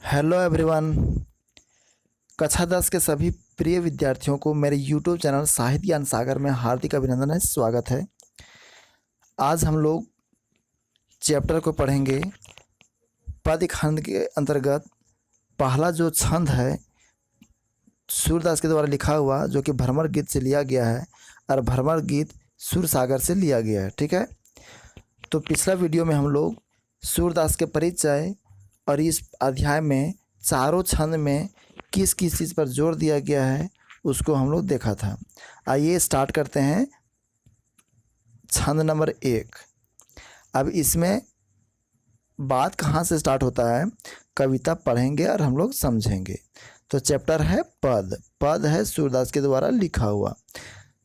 Hello everyone. कक्षा 10 के सभी प्रिय विद्यार्थियों को मेरे यूट्यूब चैनल साहित्य ज्ञान सागर में हार्दिक अभिनंदन है, स्वागत है। आज हम लोग चैप्टर को पढ़ेंगे। पद खंड के अंतर्गत पहला जो छंद है सूरदास के द्वारा लिखा हुआ, जो कि भ्रमर गीत से लिया गया है और भ्रमर गीत सूरसागर से लिया गया है। ठीक है, तो पिछला वीडियो में हम लोग सूरदास के परिचय और इस अध्याय में चारों छंद में किस किस चीज़ पर जोर दिया गया है उसको हम लोग देखा था। आइए स्टार्ट करते हैं छंद नंबर 1। अब इसमें बात कहाँ से स्टार्ट होता है, कविता पढ़ेंगे और हम लोग समझेंगे। तो चैप्टर है पद। पद है सूरदास के द्वारा लिखा हुआ।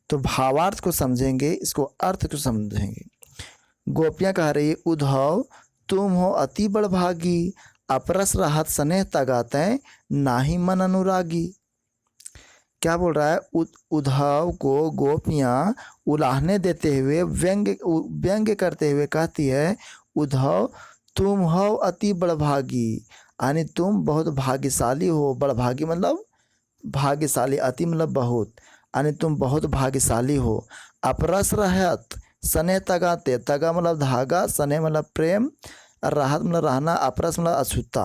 तो भावार्थ को समझेंगे, इसको अर्थ को समझेंगे। गोपियाँ कह रही, उद्धव तुम हो अति बड़भागी, अपरस रहत स्नेह तगाते नाही मन अनुरागी। क्या बोल रहा है? उद्धव को गोपियाँ उलाहने देते हुए व्यंग्य करते हुए कहती है, उद्धव तुम हो अति बड़भागी, यानी तुम बहुत भाग्यशाली हो। बड़भागी मतलब भाग्यशाली, अति मतलब बहुत, यानी तुम बहुत भाग्यशाली हो। अपरस रहत स्नेह तगाते, तगा मतलब धागा, स्नेह मतलब प्रेम, राहत मतलब रहना, अपरस मतलब अछूता।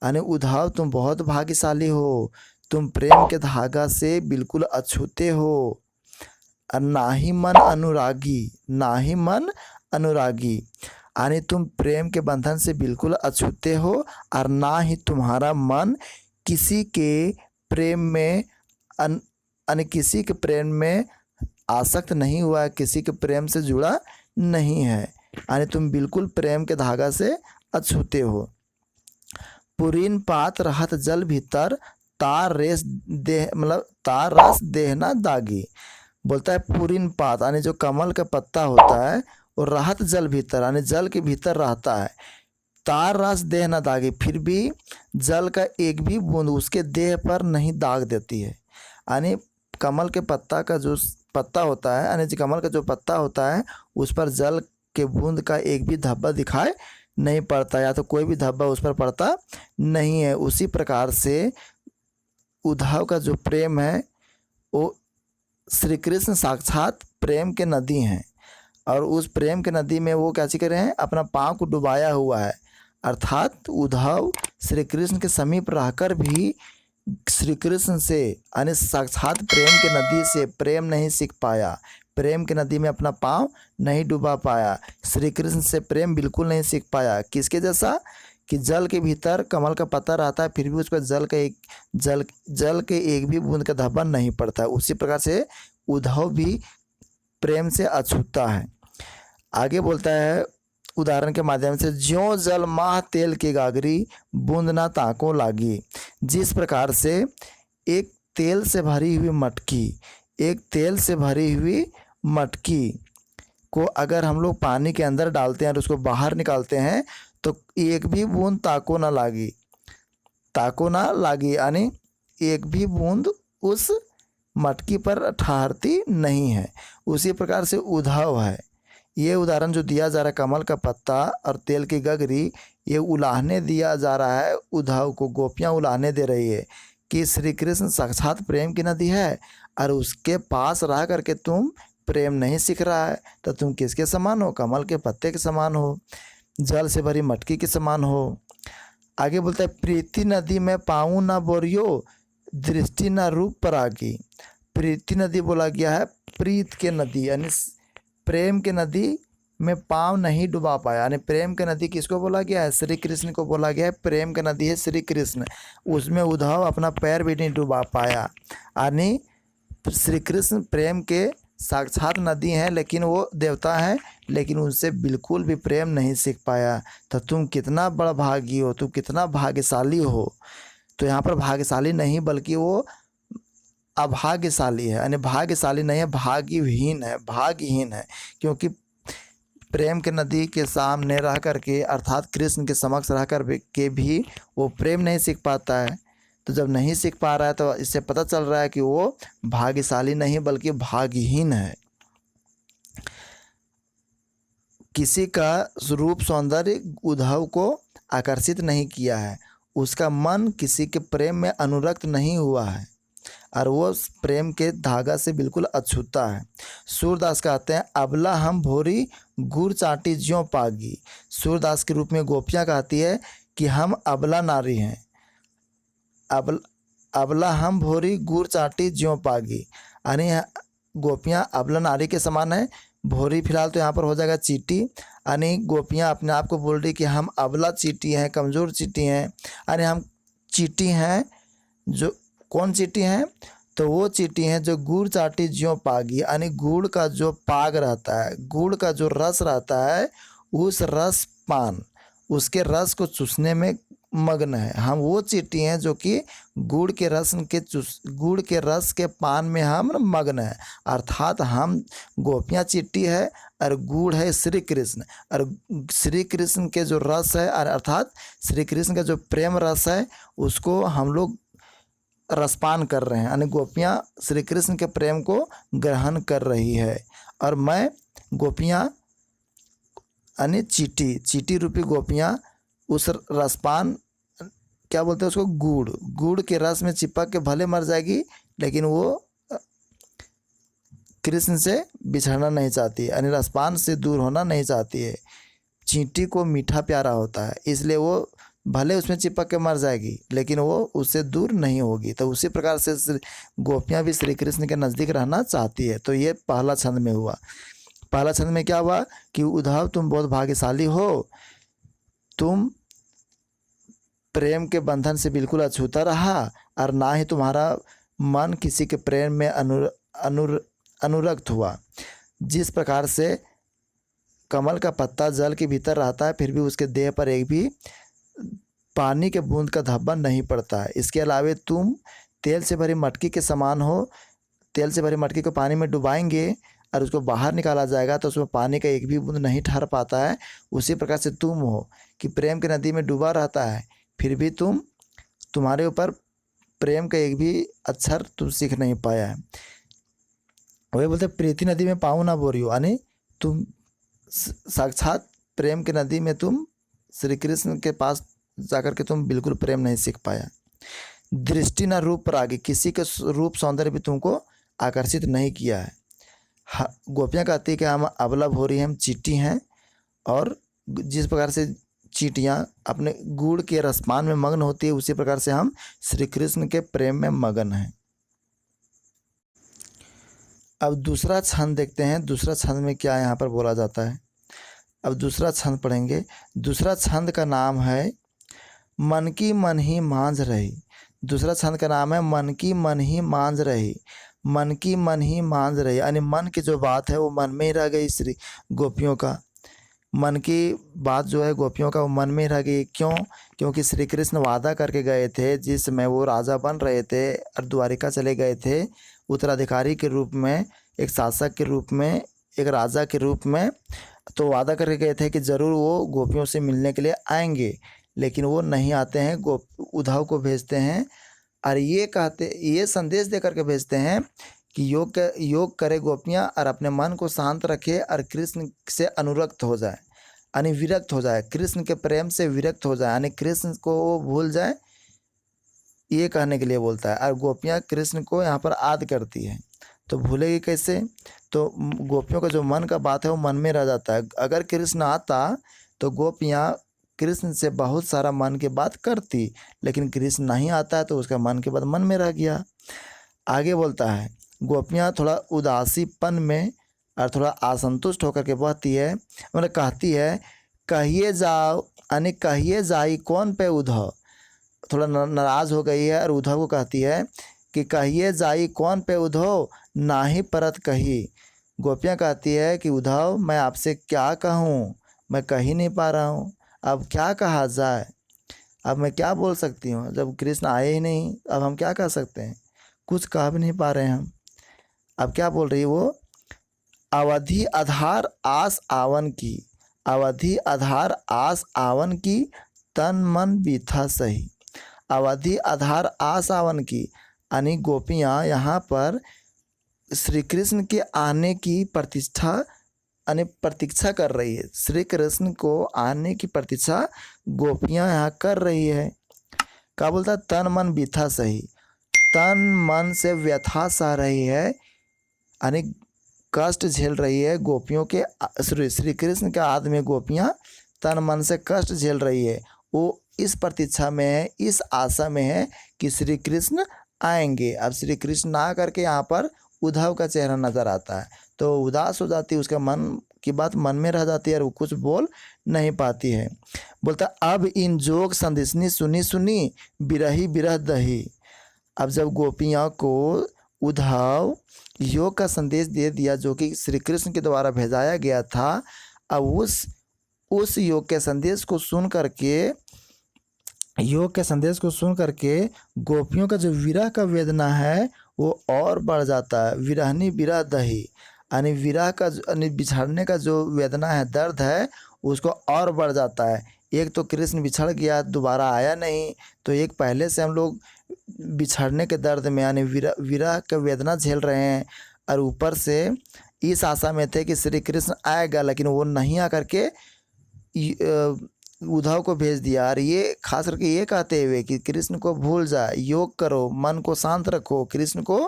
यानी उद्धव तुम बहुत भाग्यशाली हो, तुम प्रेम के धागा से बिल्कुल अछूते हो। और नाही मन अनुरागी, नाही मन अनुरागी यानी तुम प्रेम के बंधन से बिल्कुल अछूते हो, और ना ही तुम्हारा मन किसी के प्रेम में किसी के प्रेम में आसक्त नहीं हुआ है, किसी के प्रेम से जुड़ा नहीं है, यानी तुम बिल्कुल प्रेम के धागा से अछूते हो। पुरीन पात रहत जल भीतर, तार रेस देह मतलब तार रस देहना दागी। बोलता है पुरीन पात यानी जो कमल का पत्ता होता है वो रहत जल भीतर यानी जल के भीतर रहता है। तार रस देह न दागी, फिर भी जल का एक भी बूंद उसके देह पर नहीं दाग देती है। यानी कमल के पत्ता का जो पत्ता होता है, यानी कमल का जो पत्ता होता है उस पर जल के बूंद का एक भी धब्बा दिखाई नहीं पड़ता, या तो कोई भी धब्बा उस पर पड़ता नहीं है। उसी प्रकार से उद्धव का जो प्रेम है वो श्री कृष्ण साक्षात प्रेम के नदी हैं, और उस प्रेम के नदी में वो क्या कर रहे हैं, अपना पाँव को डुबाया हुआ है। अर्थात उद्धव श्री कृष्ण के समीप रहकर भी श्री कृष्ण से यानी साक्षात प्रेम के नदी से प्रेम नहीं सीख पाया, प्रेम की नदी में अपना पाँव नहीं डुबा पाया, श्री कृष्ण से प्रेम बिल्कुल नहीं सीख पाया। किसके जैसा कि जल के भीतर कमल का पत्ता रहता है, फिर भी उस पर जल के एक भी बूंद का धब्बा नहीं पड़ता है। उसी प्रकार से उद्धव भी प्रेम से अछूता है। आगे बोलता है उदाहरण के माध्यम से, ज्यों जल माह तेल की गागरी, बूंद ना ताको लागी। जिस प्रकार से एक तेल से भरी हुई मटकी को अगर हम लोग पानी के अंदर डालते हैं और उसको बाहर निकालते हैं तो एक भी बूंद ताको ना लागी यानी एक भी बूंद उस मटकी पर ठहरती नहीं है। उसी प्रकार से उद्धव है। ये उदाहरण जो दिया जा रहा है, कमल का पत्ता और तेल की गगरी, ये उलाहने दिया जा रहा है उद्धव को। गोपियाँ उलाहने दे रही है कि श्री कृष्ण साक्षात प्रेम की नदी है और उसके पास रह करके तुम प्रेम नहीं सीख रहा है, तो तुम किसके समान हो? कमल के पत्ते के समान हो, जल से भरी मटकी के समान हो। आगे बोलता है, प्रीति नदी में पाऊँ ना बोरियो, दृष्टि ना रूप परागी। प्रीति नदी बोला गया है प्रीत के नदी, यानी प्रेम के नदी में पाँव नहीं डुबा पाया। यानी प्रेम के नदी किसको बोला गया है? श्री कृष्ण को बोला गया है। प्रेम के नदी है श्री कृष्ण, उसमें उद्धव अपना पैर भी नहीं डुबा पाया। यानी श्री कृष्ण प्रेम के साक्षात नदी हैं, लेकिन वो देवता हैं, लेकिन उनसे बिल्कुल भी प्रेम नहीं सीख पाया। तो तुम कितना बड़ा भागी हो, तुम कितना भाग्यशाली हो। तो यहाँ पर भाग्यशाली नहीं बल्कि वो अभाग्यशाली है, यानी भाग्यशाली नहीं है, भाग्यहीन है। क्योंकि प्रेम के नदी के सामने रह करके अर्थात कृष्ण के समक्ष रह कर के भी वो प्रेम नहीं सीख पाता है। तो जब नहीं सीख पा रहा है तो इससे पता चल रहा है कि वो भाग्यशाली नहीं बल्कि भाग्यहीन है। किसी का रूप सौंदर्य उद्धव को आकर्षित नहीं किया है, उसका मन किसी के प्रेम में अनुरक्त नहीं हुआ है और वो प्रेम के धागा से बिल्कुल अछूता है। सूरदास कहते हैं अबला हम भोरी गुड़ चाटी ज्यों पागी। सूरदास के रूप में गोपियाँ कहती है कि हम अबला नारी हैं। अबला हम भोरी गुड़ चाटी ज्यों पागी, यानी गोपियाँ अबला नारी के समान है। भोरी फिलहाल तो यहाँ पर हो जाएगा चीटी, यानी गोपियाँ अपने आप को बोल रही कि हम अबला चीटी हैं, कमज़ोर चीटी हैं, यानी हम चीटी हैं। जो कौन चीटी हैं? तो वो चीटी हैं जो गुड़ चाटी ज्यों पागी, यानी गुड़ का जो पाग रहता है, गुड़ का जो रस रहता है, उस रस पान, उसके रस को चूसने में मग्न है। हम वो चीटी हैं जो कि गुड़ के रस के पान में हम मग्न है। अर्थात हम गोपियाँ चीटी है और गुड़ है श्री कृष्ण, और श्री कृष्ण के जो रस है अर्थात श्री कृष्ण का जो प्रेम रस है उसको हम लोग रसपान कर रहे हैं, यानी गोपियाँ श्री कृष्ण के प्रेम को ग्रहण कर रही है। और मैं गोपियाँ यानी चीटी रूपी गोपियाँ उस रसपान, क्या बोलते हैं उसको, गुड़ के रस में चिपक के भले मर जाएगी, लेकिन वो कृष्ण से बिछड़ना नहीं चाहती, यानी रसपान से दूर होना नहीं चाहती है। चींटी को मीठा प्यारा होता है, इसलिए वो भले उसमें चिपक के मर जाएगी लेकिन वो उससे दूर नहीं होगी। तो उसी प्रकार से गोपियाँ भी श्री कृष्ण के नज़दीक रहना चाहती है। तो ये पहला छंद में हुआ। पहला छंद में क्या हुआ कि उद्धव तुम बहुत भाग्यशाली हो, तुम प्रेम के बंधन से बिल्कुल अछूता रहा और ना ही तुम्हारा मन किसी के प्रेम में अनुरक्त हुआ। जिस प्रकार से कमल का पत्ता जल के भीतर रहता है फिर भी उसके देह पर एक भी पानी के बूंद का धब्बा नहीं पड़ता है। इसके अलावा तुम तेल से भरी मटकी के समान हो। तेल से भरी मटकी को पानी में डुबाएंगे और उसको बाहर निकाला जाएगा तो उसमें पानी का एक भी बूंद नहीं ठहर पाता है। उसी प्रकार से तुम हो कि प्रेम की नदी में डूबा रहता है फिर भी तुम्हारे ऊपर प्रेम का एक भी अक्षर तुम सीख नहीं पाया है। वही बोलते प्रीति नदी में पाँव ना बोरियो, यानी तुम साक्षात प्रेम की नदी में तुम श्री कृष्ण के पास जाकर के तुम बिल्कुल प्रेम नहीं सीख पाया। दृष्टि न रूप रागी, किसी के रूप सौंदर्य भी तुमको आकर्षित नहीं किया है। गोपियाँ कहती है कि हम अबला भोरी हैं, हम चीटी हैं, और जिस प्रकार से चीटियाँ अपने गुड़ के रसपान में मग्न होती है उसी प्रकार से हम श्री कृष्ण के प्रेम में मग्न हैं। अब दूसरा छंद देखते हैं, दूसरा छंद में क्या यहाँ पर बोला जाता है। अब दूसरा छंद पढ़ेंगे। दूसरा छंद का नाम है मन की मन ही मांझ रही। दूसरा छंद का नाम है मन की मन ही मांझ रही। मन की मन ही मांझ रही, यानी मन की जो बात है वो मन में ही रह गई। श्री गोपियों का मन की बात जो है गोपियों का वो मन में ही रह गई। क्यों? क्योंकि श्री कृष्ण वादा करके गए थे जिस समय वो राजा बन रहे थे और द्वारिका चले गए थे उत्तराधिकारी के रूप में, एक शासक के रूप में, एक राजा के रूप में। तो वादा करके गए थे कि ज़रूर वो गोपियों से मिलने के लिए आएंगे, लेकिन वो नहीं आते हैं। उद्धव को भेजते हैं और ये संदेश दे करके भेजते हैं कि योग करे गोपियाँ और अपने मन को शांत रखे और कृष्ण से अनुरक्त हो जाए, यानी विरक्त हो जाए, कृष्ण के प्रेम से विरक्त हो जाए, यानी कृष्ण को वो भूल जाए, ये कहने के लिए बोलता है। और गोपियाँ कृष्ण को यहाँ पर याद करती है, तो भूलेगी कैसे? तो गोपियों का जो मन का बात है वो मन में रह जाता है। अगर कृष्ण आता तो गोपियाँ कृष्ण से बहुत सारा मन की बात करती, लेकिन कृष्ण नहीं आता है तो उसका मन के बात मन में रह गया। आगे बोलता है गोपियाँ थोड़ा उदासीपन में और थोड़ा असंतुष्ट होकर के बहती है, मतलब कहती है कहिए जाओ, यानी कहिए जाई कौन पे उद्धव। थोड़ा नाराज़ हो गई है और उद्धव को कहती है कि कहिए जाई कौन पे उद्धव ना ही परत कही। गोपियाँ कहती है कि उद्धव मैं आपसे क्या कहूँ, मैं कह ही नहीं पा रहा हूँ, अब क्या कहा जाए, अब मैं क्या बोल सकती हूँ, जब कृष्ण आए ही नहीं अब हम क्या कह सकते हैं, कुछ कह भी नहीं पा रहे हैं हम। अब क्या बोल रही है वो, अवधि आधार आस आवन की, अवधि आधार आस आवन की तन मन बीथा सही। अवधि आधार आस आवन की, यानी गोपियाँ यहाँ पर श्री कृष्ण के आने की प्रतीक्षा कर रही है। श्री कृष्ण को आने की प्रतीक्षा गोपियाँ यहाँ कर रही है। क्या बोलता है, तन मन बीथा सही, तन मन से व्यथा सह रही है, यानी कष्ट झेल रही है गोपियों के, श्री कृष्ण के आदि में गोपियाँ तन मन से कष्ट झेल रही है। वो इस प्रतीक्षा में है, इस आशा में है कि श्री कृष्ण आएंगे। अब श्री कृष्ण ना करके यहाँ पर उद्धव का चेहरा नजर आता है, तो उदास हो जाती है, उसका मन की बात मन में रह जाती है और वो कुछ बोल नहीं पाती है। बोलता अब इन जोग संदेशनी सुनी सुनी, बिरही बिरह दही। अब जब गोपियों को उद्धव योग का संदेश दे दिया जो कि श्री कृष्ण के द्वारा भेजाया गया था, अब उस योग के संदेश को सुन करके गोपियों का जो विरह का वेदना है वो और बढ़ जाता है। विरहनी बिरह दही, यानी विरह का यानी बिछड़ने का जो वेदना है, दर्द है, उसको और बढ़ जाता है। एक तो कृष्ण बिछड़ गया, दोबारा आया नहीं, तो एक पहले से हम लोग बिछड़ने के दर्द में यानी विरह का वेदना झेल रहे हैं, और ऊपर से इस आशा में थे कि श्री कृष्ण आएगा, लेकिन वो नहीं आकर के उद्धव को भेज दिया। और ये खास करके ये कहते हुए कि कृष्ण को भूल जा, योग करो, मन को शांत रखो, कृष्ण को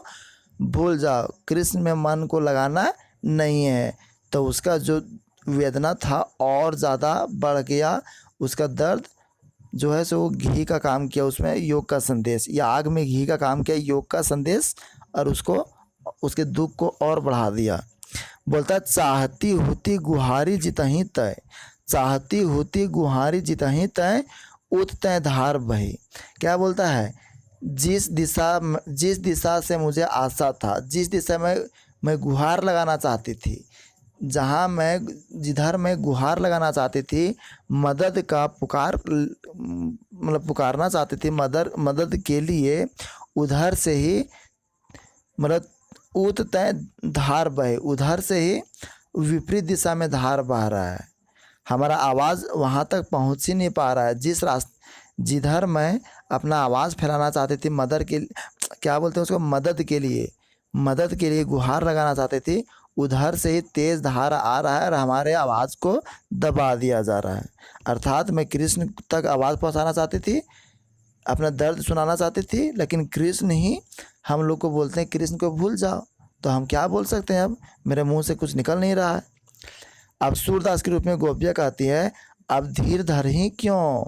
भूल जाओ, कृष्ण में मन को लगाना नहीं है। तो उसका जो वेदना था और ज़्यादा बढ़ गया, उसका दर्द जो है सो वो घी का काम किया उसमें, योग का संदेश, या आग में घी का काम किया योग का संदेश, और उसको उसके दुख को और बढ़ा दिया। बोलता चाहती होती गुहारी जितहीं तय, चाहती होती गुहारी जितहीं तय, उत तय धार बही। क्या बोलता है, जिस दिशा से मुझे आशा था, जिस दिशा में मैं गुहार लगाना चाहती थी, जिधर मैं गुहार लगाना चाहती थी, मदद का पुकारना चाहती थी, मदद के लिए, उधर से ही मतलब उत तय धार बहे, उधर से ही विपरीत दिशा में धार बह रहा है। हमारा आवाज़ वहाँ तक पहुँच ही नहीं पा रहा है। जिधर मैं अपना आवाज़ फैलाना चाहती थी, क्या बोलते हैं उसको, मदद के लिए गुहार लगाना चाहती थी, उधर से ही तेज़ धार आ रहा है और हमारे आवाज़ को दबा दिया जा रहा है। अर्थात मैं कृष्ण तक आवाज़ पहुँचाना चाहती थी, अपना दर्द सुनाना चाहती थी, लेकिन कृष्ण ही हम लोग को बोलते हैं कृष्ण को भूल जाओ। तो हम क्या बोल सकते हैं, अब मेरे मुंह से कुछ निकल नहीं रहा है। अब सूरदास के रूप में गोपियाँ कहती है, अब धीर धर ही क्यों,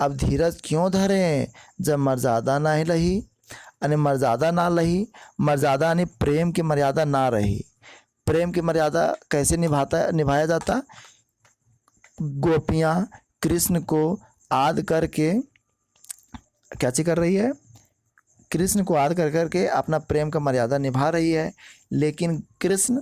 अब धीरज क्यों धरे, जब मर्यादा ना ही लही, यानी मर्यादा ना लही, मर्यादा यानी प्रेम की मर्यादा ना रही। प्रेम की मर्यादा कैसे निभाया जाता, गोपियाँ कृष्ण को आद करके क्या चीज कर रही है, कृष्ण को आद कर करके अपना प्रेम का मर्यादा निभा रही है। लेकिन कृष्ण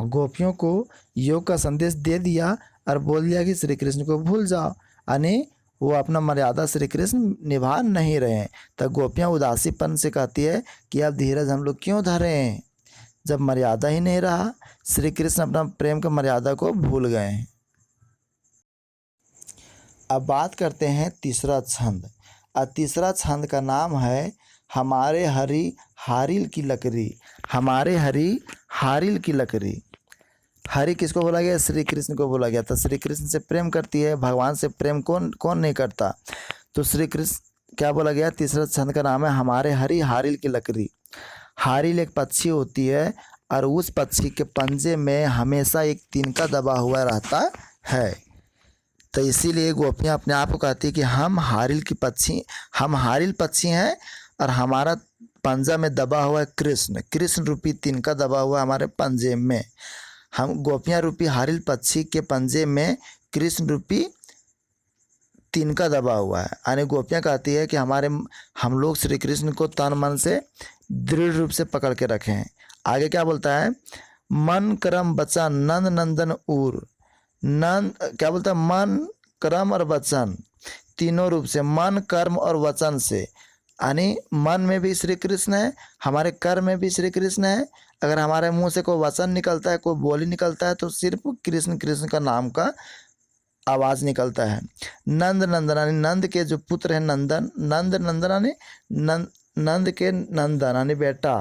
गोपियों को योग का संदेश दे दिया और बोल दिया कि श्री कृष्ण को भूल जाओ, यानी वो अपना मर्यादा श्री कृष्ण निभा नहीं रहे हैं। तब गोपियाँ उदासीपन से कहती है कि अब धीरज हम लोग क्यों धरें, जब मर्यादा ही नहीं रहा, श्री कृष्ण अपना प्रेम का मर्यादा को भूल गए हैं। अब बात करते हैं तीसरा छंद। और तीसरा छंद का नाम है हमारे हरि हारिल की लकड़ी। हमारे हरि हारिल की लकड़ी। हरि किसको बोला गया, श्री कृष्ण को बोला गया। तो श्री कृष्ण से प्रेम करती है, भगवान से प्रेम कौन नहीं करता। तो श्री कृष्ण क्या बोला गया, तीसरा छंद का नाम है हमारे हरि हारिल की लकड़ी। हारिल एक पक्षी होती है और उस पक्षी के पंजे में हमेशा एक तिनका दबा हुआ रहता है। तो इसीलिए गोपियाँ अपने आप को कहती है कि हम हारिल पक्षी हैं और हमारा पंजा में दबा हुआ है कृष्ण रूपी तिनका दबा हुआ है हमारे पंजे में। हम गोपियाँ रूपी हारिल पक्षी के पंजे में कृष्ण रूपी तिनका दबा हुआ है। यानी गोपियाँ कहती है कि हम लोग श्री कृष्ण को तन मन से दृढ़ रूप से पकड़ के रखें। आगे क्या बोलता है, मन कर्म बचा नंद नंदन उर। क्या बोलता है, मन कर्म और वचन तीनों रूप से, मन कर्म और वचन से, यानी मन में भी श्री कृष्ण है, हमारे कर्म में भी श्री कृष्ण है। अगर हमारे मुंह से कोई वचन निकलता है, कोई बोली निकलता है, तो सिर्फ कृष्ण का नाम का आवाज़ निकलता है। नंद नंदन यानी नंद के जो पुत्र हैं नंदन, यानी नंद के नंदन यानी बेटा,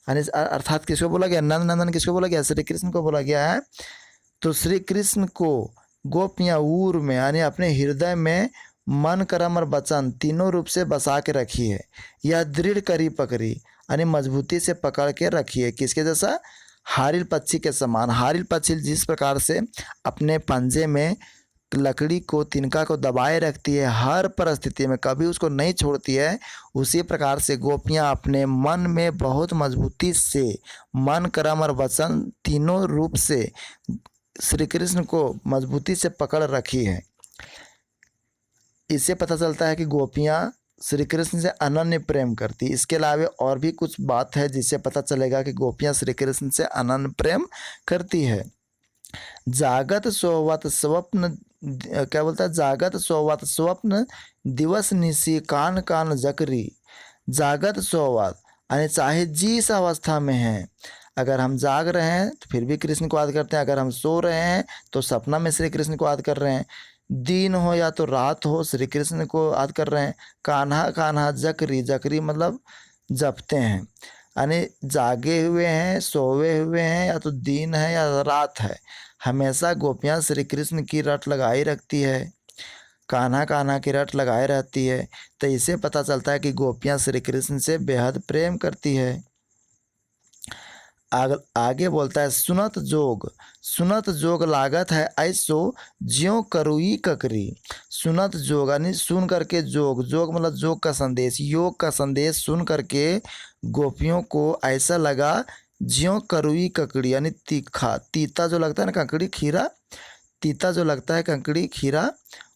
यानी अर्थात किसको बोला गया, नंद नंदन किसको बोला गया, श्री कृष्ण को बोला गया है। तो श्री कृष्ण को गोपियाँ उर में यानी अपने हृदय में मन कर्म और वचन तीनों रूप से बसा के रखी है। यह दृढ़ करी पकड़ी यानी मजबूती से पकड़ के रखी है। किसके जैसा? हारिल पक्षी के समान। हारिल पक्षी जिस प्रकार से अपने पंजे में लकड़ी को, तिनका को दबाए रखती है हर परिस्थिति में, कभी उसको नहीं छोड़ती है, उसी प्रकार से गोपियाँ अपने मन में बहुत मजबूती से मन कर्म और वचन तीनों रूप से श्री कृष्ण को मजबूती से पकड़ रखी है। इससे पता चलता है कि गोपियाँ श्री कृष्ण से अनन्य प्रेम करती। इसके अलावा और भी कुछ बात है जिससे पता चलेगा कि गोपियाँ श्री कृष्ण से अनन्य प्रेम करती है। जागत सोवत स्वप्न, क्या बोलता है? जागत सोवत स्वप्न दिवस निशी कान कान जकरी। जागत सोवत यानी चाहे जिस अवस्था में हैं, अगर हम जाग रहे हैं तो फिर भी कृष्ण को याद करते हैं, अगर हम सो रहे हैं तो सपना में श्री कृष्ण को याद कर रहे हैं, दिन हो या तो रात हो श्री कृष्ण को याद कर रहे हैं। कान्हा कान्हा जकरी, जकरी मतलब जपते हैं, यानी जागे हुए हैं, सोए हुए हैं, या तो दिन है या रात है, हमेशा गोपियाँ श्री कृष्ण की रट लगाई रखती है, कान्हा कान्हा की रट लगाए रहती है। तो इससे पता चलता है कि गोपियाँ श्री कृष्ण से बेहद प्रेम करती है। आगे बोलता है सुनत जोग लागत है ऐसो ज्यों करुई ककरी। सुनत जोग यानी सुन करके, जोग मतलब जोग का संदेश, योग का संदेश सुन करके गोपियों को ऐसा लगा ज्यों करुई ककड़ी यानी तीखा, तीता जो लगता है ना ककड़ी खीरा, तीता जो लगता है ककड़ी खीरा,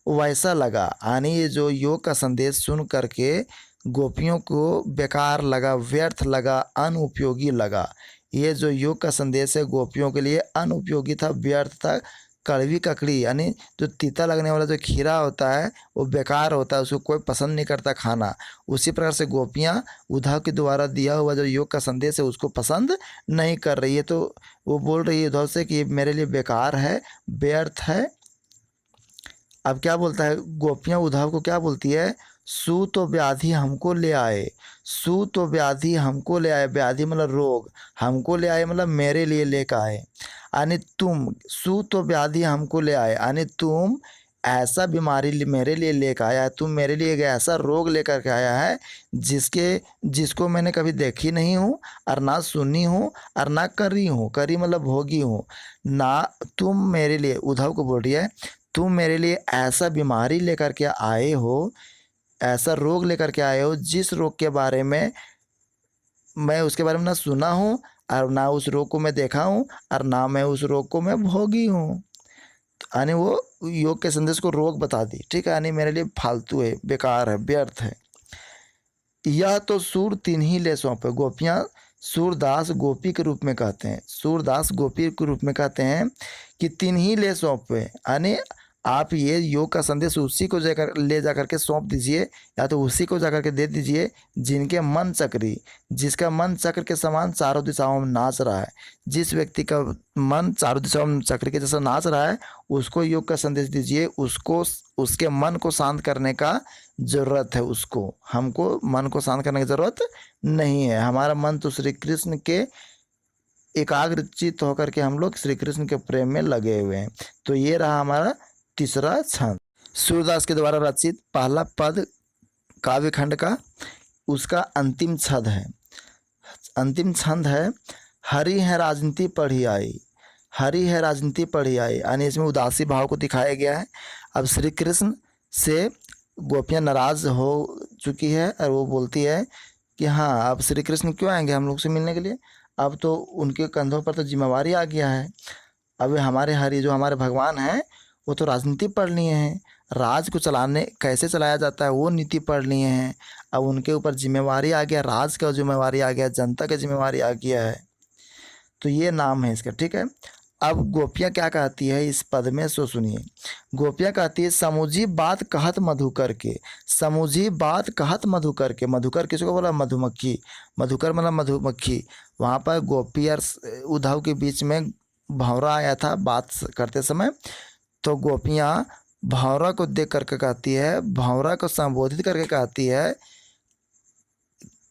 वैसा लगा। यानी ये जो योग का संदेश सुन करके गोपियों को बेकार लगा, व्यर्थ लगा, अनुपयोगी लगा। ये जो योग का संदेश है गोपियों के लिए अनुपयोगी था, व्यर्थ था। कड़वी ककड़ी यानी जो तीता लगने वाला जो खीरा होता है वो बेकार होता है, उसको कोई पसंद नहीं करता खाना। उसी प्रकार से गोपियाँ उद्धव के द्वारा दिया हुआ जो योग का संदेश है उसको पसंद नहीं कर रही है, तो वो बोल रही है उद्धव से कि ये मेरे लिए बेकार है, व्यर्थ है। अब क्या बोलता है गोपियाँ उद्धव को, क्या बोलती है? सू तो व्याधि हमको ले आए, सू तो व्याधि हमको ले आए, व्याधि मतलब रोग, हमको ले आए मतलब मेरे लिए लेकर आए। यानी तुम, सू तो व्याधि हमको ले आए यानी तुम ऐसा बीमारी मेरे लिए लेकर आया है, तुम मेरे लिए ऐसा रोग लेकर के आया है जिसको मैंने कभी देखी नहीं हूँ और ना सुनी हूँ और ना करी हूँ। करी मतलब भोगी हूँ ना। तुम मेरे लिए, उद्धव को बोल रही है, तुम मेरे लिए ऐसा बीमारी लेकर के आए हो, ऐसा रोग लेकर के आए हो जिस रोग के बारे में मैं उसके बारे में ना सुना हूँ और ना उस रोग को मैं देखा हूँ और ना मैं उस रोग को मैं भोगी हूँ। यानी वो योग के संदेश को रोग बता दी, ठीक है, यानी मेरे लिए फालतू है, बेकार है, व्यर्थ है। यह तो सूर तीन ही ले सौंपे। गोपियाँ सूरदास गोपी के रूप में कहते हैं, सूरदास गोपी के रूप में कहते हैं कि तीन ही ले सौंपे, यानी आप ये योग का संदेश उसी को ले जा करके सौंप दीजिए, या तो उसी को जा करके दे दीजिए जिनके मन चक्री, जिसका मन चक्र के समान चारों दिशाओं में नाच रहा है। जिस व्यक्ति का मन चारों दिशाओं में चक्र के जैसा नाच रहा है उसको योग का संदेश दीजिए, उसको, उसके मन को शांत करने का ज़रूरत है। उसको, हमको मन को शांत करने की ज़रूरत नहीं है। हमारा मन तो श्री कृष्ण के एकाग्रचित होकर के हम लोग श्री कृष्ण के प्रेम में लगे हुए हैं। तो ये रहा हमारा तीसरा छंद, सूरदास के द्वारा रचित पहला पद काव्य खंड का, उसका अंतिम छंद है। अंतिम छंद है हरि है राजनीति पढ़ी आई। हरि है राजनीति पढ़ी आई यानी इसमें उदासी भाव को दिखाया गया है। अब श्री कृष्ण से गोपियाँ नाराज हो चुकी है और वो बोलती है कि हाँ, अब श्री कृष्ण क्यों आएंगे हम लोग से मिलने के लिए, अब तो उनके कंधों पर तो जिम्मेवारी आ गया है। अब हमारे हरि जो हमारे भगवान हैं वो तो राजनीति पढ़ लिए हैं, राज को चलाने कैसे चलाया जाता है वो नीति पढ़ लिए हैं। अब उनके ऊपर जिम्मेवारी आ गया, राज का जिम्मेवारी आ गया, जनता का जिम्मेवारी आ गया है। तो ये नाम है इसका, ठीक है। अब गोपियाँ क्या कहती है इस पद में, सो सुनिए। गोपियाँ कहती है समूझी बात कहत मधुकर के, समूझी बात कहत मधुकर के। मधुकर किसको बोला? मधुमक्खी। मधुकर मतलब मधुमक्खी। वहाँ पर गोपी और उद्धव के बीच में भंवरा आया था बात करते समय, तो गोपियाँ भंवरा को देख करके कहती है, भंवरा को संबोधित करके कहती है,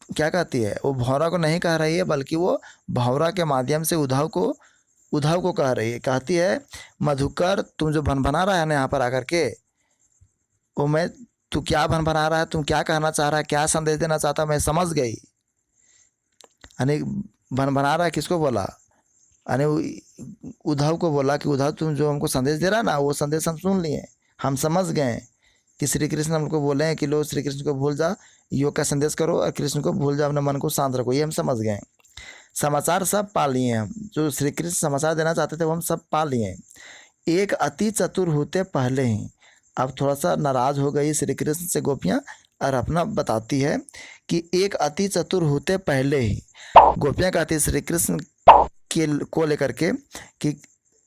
क्या कहती है? वो भंवरा को नहीं कह रही है बल्कि वो भंवरा के माध्यम से उद्धव को कह रही है। कहती है मधुकर तुम जो भनभना रहा है ना यहाँ पर आकर के, वो मैं तू क्या भन बना रहा है, तू क्या कहना चाह रहा है, क्या संदेश देना चाहता, मैं समझ गई। यानी भन बना रहा है किसको बोला, यानी उद्धव को बोला कि उद्धव तुम जो हमको संदेश दे रहा है ना, वो संदेश हम सुन लिए, हम समझ गए कि श्री कृष्ण हमको बोले हैं कि लो श्री कृष्ण को भूल जा, योग का संदेश करो और कृष्ण को भूल जाओ, अपने मन को शांत रखो, ये हम समझ गए। समाचार सब पा लिए हम, जो श्री कृष्ण समाचार देना चाहते थे वो हम सब पा लिए। एक अति चतुर होते पहले ही, अब थोड़ा सा नाराज हो गई श्री कृष्ण से गोपियाँ और अपना बताती है कि एक अति चतुर होते पहले ही, गोपियाँ कहती है श्री कृष्ण के को लेकर के कि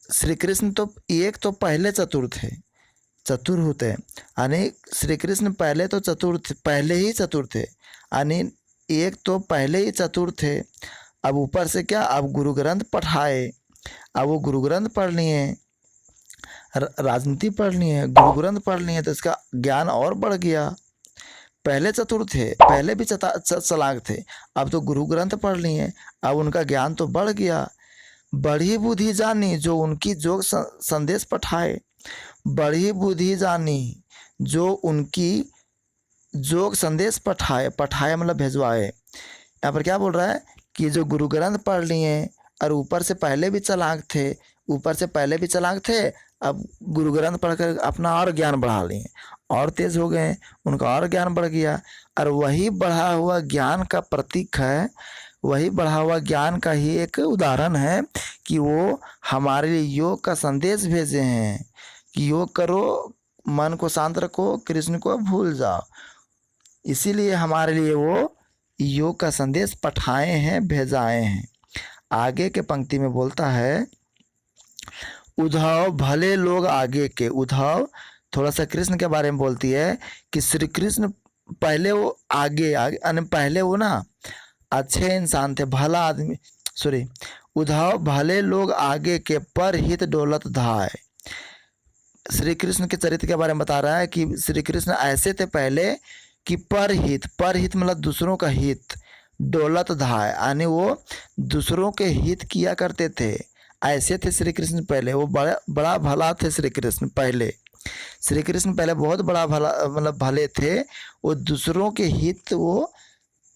श्री कृष्ण तो एक तो पहले चतुर थे, चतुर होते, यानी श्री कृष्ण पहले तो चतुर थे, पहले ही चतुर थे, यानी एक तो पहले ही चतुर थे। अब ऊपर से क्या, अब गुरु ग्रंथ पढ़ाए, अब वो गुरु ग्रंथ पढ़ लिए, राजनीति पढ़ लिए, गुरु ग्रंथ पढ़ लिए, तो इसका ज्ञान और बढ़ गया। पहले चतुर थे, पहले भी चालाक थे, अब तो गुरु ग्रंथ पढ़ लिए, अब उनका ज्ञान तो बढ़ गया। बड़ी बुद्धि जानी जो उनकी जोग संदेश पठाए, बड़ी बुद्धि जानी जो उनकी जोग संदेश पठाए, पठाए मतलब भेजवाए। यहाँ पर क्या बोल रहा है कि जो गुरु ग्रंथ पढ़ लिए और ऊपर से पहले भी चालाक थे, ऊपर से पहले भी चालाक थे, अब गुरु ग्रंथ पढ़कर अपना और ज्ञान बढ़ा लिए, और तेज हो गए, उनका और ज्ञान बढ़ गया। और वही बढ़ा हुआ ज्ञान का प्रतीक है, वही बढ़ा हुआ ज्ञान का ही एक उदाहरण है कि वो हमारे लिए योग का संदेश भेजे हैं कि योग करो, मन को शांत रखो, कृष्ण को भूल जाओ। इसीलिए हमारे लिए वो योग का संदेश पठाए हैं, भेजाए हैं। आगे के पंक्ति में बोलता है, उद्धव भले लोग आगे के, उद्धव थोड़ा सा कृष्ण के बारे में बोलती है कि श्री कृष्ण पहले वो आगे आगे, पहले वो ना अच्छे इंसान थे, भला आदमी, सॉरी, उद्धव भले लोग आगे के पर हित डोलत धाय। श्री कृष्ण के चरित्र के बारे में बता रहा है कि श्री कृष्ण ऐसे थे पहले कि पर हित मतलब दूसरों का हित, डोलत धाय यानी वो दूसरों के हित किया करते थे, ऐसे थे श्री कृष्ण पहले, वो बड़ा भला थे श्री कृष्ण पहले। श्री कृष्ण पहले बहुत बड़ा भला मतलब भले थे, वो दूसरों के हित वो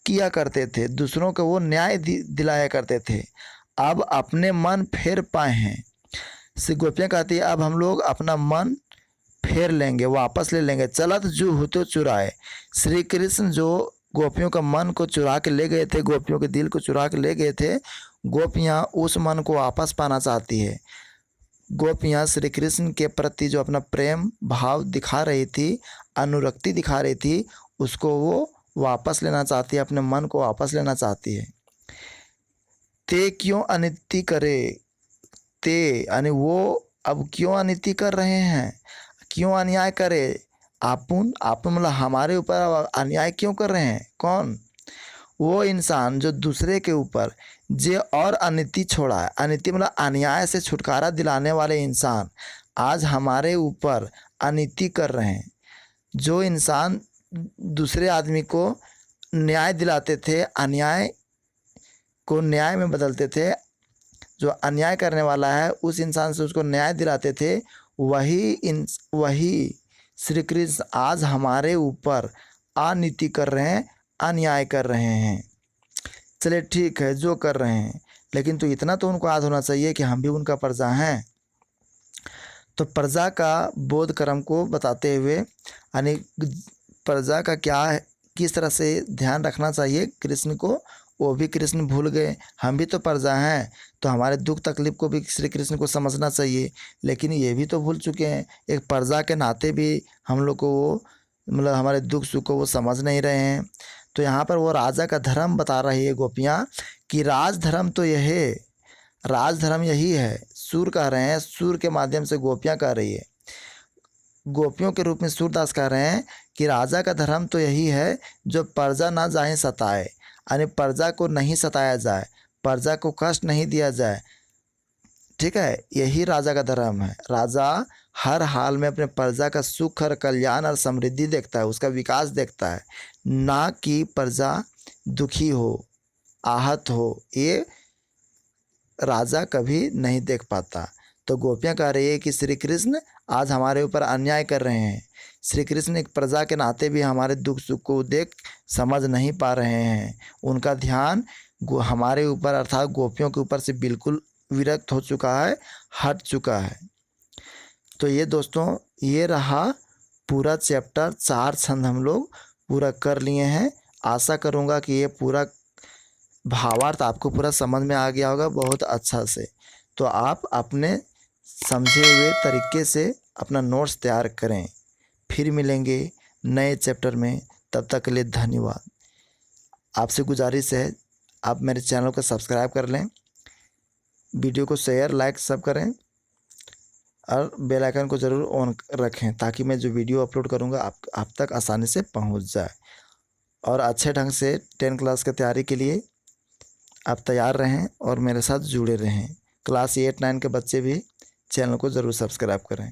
किया करते थे, दूसरों को वो न्याय दिलाया करते थे। अब अपने मन फेर पाए हैं, श्री गोपियाँ कहती है अब हम लोग अपना मन फेर लेंगे, वापस ले लेंगे। चलत जो होते चुराए, श्री कृष्ण जो गोपियों का मन को चुरा के ले गए थे, गोपियों के दिल को चुरा के ले गए थे, गोपियाँ उस मन को वापस पाना चाहती है। गोपियाँ श्री कृष्ण के प्रति जो अपना प्रेम भाव दिखा रही थी, अनुरक्ति दिखा रही थी, उसको वो वापस लेना चाहती है, अपने मन को वापस लेना चाहती है। ते क्यों अनिति करे, ते यानी वो अब क्यों अनिति कर रहे हैं, क्यों अन्याय करे, आपुन मतलब हमारे ऊपर अन्याय क्यों कर रहे हैं, कौन, वो इंसान जो दूसरे के ऊपर जे और अनिति छोड़ा है, अनिति मतलब अन्याय से छुटकारा दिलाने वाले इंसान आज हमारे ऊपर अनिति कर रहे हैं। जो इंसान दूसरे आदमी को न्याय दिलाते थे, अन्याय को न्याय में बदलते थे, जो अन्याय करने वाला है उस इंसान से उसको न्याय दिलाते थे, वही श्री कृष्ण आज हमारे ऊपर अनीति कर रहे हैं, अन्याय कर रहे हैं। चलिए ठीक है जो कर रहे हैं, लेकिन तो इतना तो उनको याद होना चाहिए कि हम भी उनका प्रजा हैं। तो प्रजा का बोध कर्म को बताते हुए यानी प्रजा का क्या है, किस तरह से ध्यान रखना चाहिए कृष्ण को, वो भी कृष्ण भूल गए। हम भी तो प्रजा हैं, तो हमारे दुख तकलीफ को भी श्री कृष्ण को समझना चाहिए, लेकिन ये भी तो भूल चुके हैं। एक प्रजा के नाते भी हम लोग को वो मतलब हमारे दुख सुख को वो समझ नहीं रहे हैं। तो यहाँ पर वो राजा का धर्म बता रही है गोपियाँ कि राजधर्म तो यह है, राजधर्म यही है। सूर कह रहे हैं, सूर के माध्यम से गोपियाँ कह रही है, गोपियों के रूप में सूरदास कह रहे हैं कि राजा का धर्म तो यही है जो प्रजा ना जाए सताए, यानी प्रजा को नहीं सताया जाए, प्रजा को कष्ट नहीं दिया जाए। ठीक है, यही राजा का धर्म है। राजा हर हाल में अपने प्रजा का सुख और कल्याण और समृद्धि देखता है, उसका विकास देखता है, ना कि प्रजा दुखी हो, आहत हो, ये राजा कभी नहीं देख पाता। तो गोपियाँ कह रही है कि श्री कृष्ण आज हमारे ऊपर अन्याय कर रहे हैं। श्री कृष्ण एक प्रजा के नाते भी हमारे दुख सुख को देख समझ नहीं पा रहे हैं। उनका ध्यान हमारे ऊपर अर्थात गोपियों के ऊपर से बिल्कुल विरक्त हो चुका है, हट चुका है। तो ये दोस्तों, ये रहा पूरा चैप्टर। 4 छंद हम लोग पूरा कर लिए हैं। आशा करूँगा कि ये पूरा भावार्थ आपको पूरा समझ में आ गया होगा बहुत अच्छा से। तो आप अपने समझे हुए तरीके से अपना नोट्स तैयार करें। फिर मिलेंगे नए चैप्टर में, तब तक के लिए धन्यवाद। आपसे गुजारिश है आप मेरे चैनल को सब्सक्राइब कर लें, वीडियो को शेयर लाइक सब करें और बेल आइकन को ज़रूर ऑन रखें ताकि मैं जो वीडियो अपलोड करूंगा आप तक आसानी से पहुंच जाए। और अच्छे ढंग से 10 क्लास की तैयारी के लिए आप तैयार रहें और मेरे साथ जुड़े रहें। क्लास 8-9 के बच्चे भी चैनल को ज़रूर सब्सक्राइब करें।